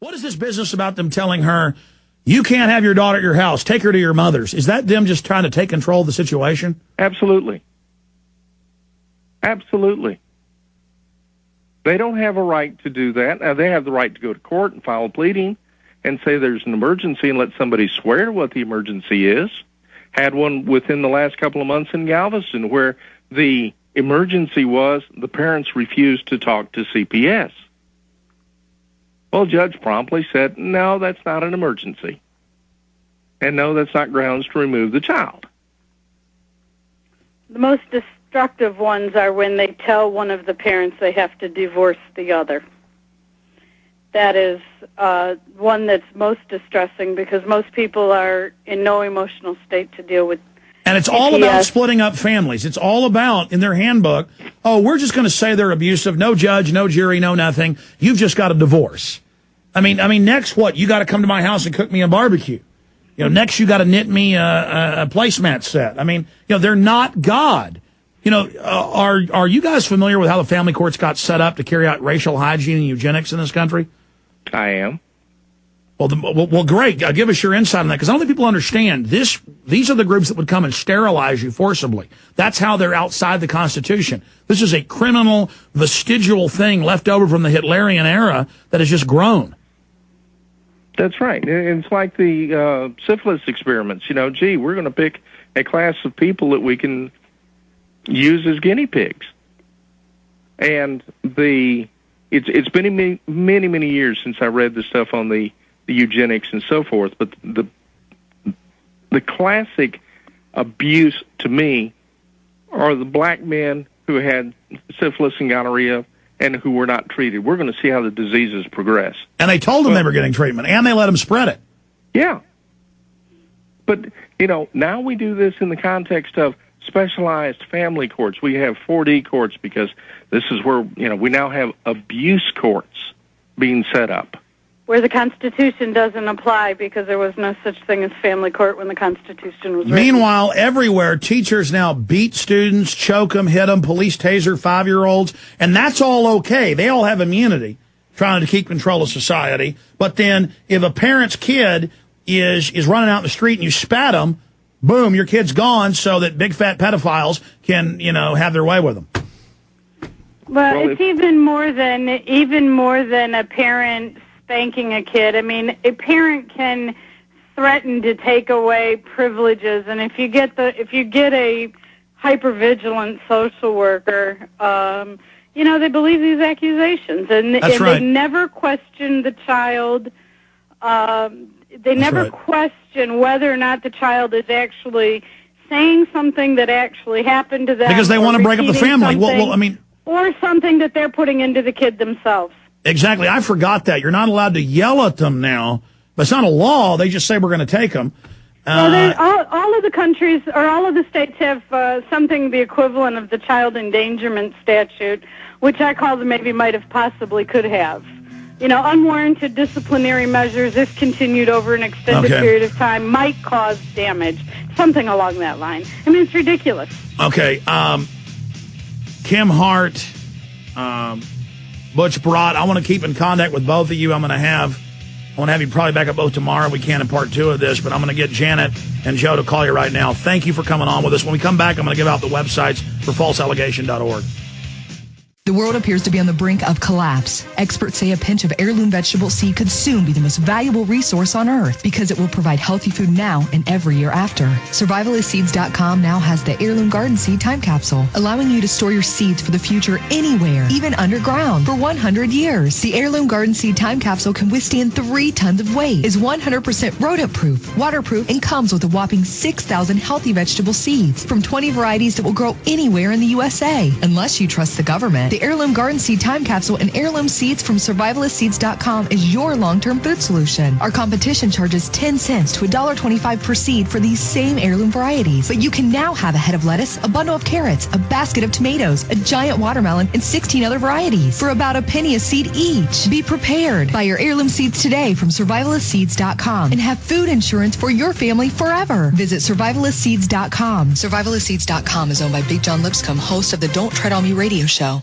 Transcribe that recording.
What is this business about them telling her, you can't have your daughter at your house, take her to your mother's? Is that them just trying to take control of the situation? Absolutely. Absolutely. They don't have a right to do that. Now, they have the right to go to court and file a pleading and say there's an emergency and let somebody swear to what the emergency is. Had one within the last couple of months in Galveston where the emergency was the parents refused to talk to CPS. Well, judge promptly said, no, that's not an emergency. And no, that's not grounds to remove the child. The most destructive ones are when they tell one of the parents they have to divorce the other. That is one that's most distressing because most people are in no emotional state to deal with. And it's all about splitting up families. It's all about, in their handbook, oh, we're just going to say they're abusive, no judge, no jury, no nothing. You've just got a divorce. I mean, next what? You got to come to my house and cook me a barbecue. You know, next you got to knit me a placemat set. I mean, you know, they're not God. You know, are you guys familiar with how the family courts got set up to carry out racial hygiene and eugenics in this country? I am. Well, great. Give us your insight on that, because I don't think people understand this. These are the groups that would come and sterilize you forcibly. That's how they're outside the Constitution. This is a criminal, vestigial thing left over from the Hitlerian era that has just grown. That's right. It's like the syphilis experiments. You know, gee, we're going to pick a class of people that we can use as guinea pigs. And it's been many years since I read the stuff on the eugenics and so forth, but the classic abuse to me are the black men who had syphilis and gonorrhea and who were not treated. We're going to see how the diseases progress. And they told them they were getting treatment, and they let them spread it. Yeah. But, you know, now we do this in the context of specialized family courts. We have 4D courts because this is where, you know, we now have abuse courts being set up. Where the Constitution doesn't apply because there was no such thing as family court when the Constitution was written. Meanwhile, everywhere, teachers now beat students, choke them, hit them, police taser 5-year-olds, and that's all okay. They all have immunity, trying to keep control of society. But then if a parent's kid is running out in the street and you spat them, boom, your kid's gone so that big fat pedophiles can, you know, have their way with them. Well, it's even more than a parent spanking a kid. I mean, a parent can threaten to take away privileges, and if you get a hypervigilant social worker, you know, they believe these accusations, and they never question the child. They never question whether or not the child is actually saying something that actually happened to them, because they want to break up the family. Well, I mean, or something that they're putting into the kid themselves. Exactly. I forgot that. You're not allowed to yell at them now. But it's not a law. They just say we're going to take them. Well, all of the countries or all of the states have something the equivalent of the child endangerment statute, which I call the maybe might have possibly could have. You know, unwarranted disciplinary measures, if continued over an extended period of time, might cause damage. Something along that line. I mean, it's ridiculous. Okay. Kim Hart, Butch Brott, I want to keep in contact with both of you. I want to have you probably back up both tomorrow. We can in part 2 of this, but I'm going to get Janet and Joe to call you right now. Thank you for coming on with us. When we come back, I'm going to give out the websites for falseallegation.org. The world appears to be on the brink of collapse. Experts say a pinch of heirloom vegetable seed could soon be the most valuable resource on Earth because it will provide healthy food now and every year after. Survivalistseeds.com now has the Heirloom Garden Seed Time Capsule, allowing you to store your seeds for the future anywhere, even underground, for 100 years. The Heirloom Garden Seed Time Capsule can withstand 3 tons of weight, is 100% rodent-proof, waterproof, and comes with a whopping 6,000 healthy vegetable seeds from 20 varieties that will grow anywhere in the USA. Unless you trust the government, the Heirloom Garden Seed Time Capsule and heirloom seeds from survivalistseeds.com is your long-term food solution. Our competition charges 10 cents to $1.25 per seed for these same heirloom varieties. But you can now have a head of lettuce, a bundle of carrots, a basket of tomatoes, a giant watermelon, and 16 other varieties for about a penny a seed each. Be prepared. Buy your heirloom seeds today from survivalistseeds.com and have food insurance for your family forever. Visit survivalistseeds.com. Survivalistseeds.com is owned by Big John Lipscomb, host of the Don't Tread on Me radio show.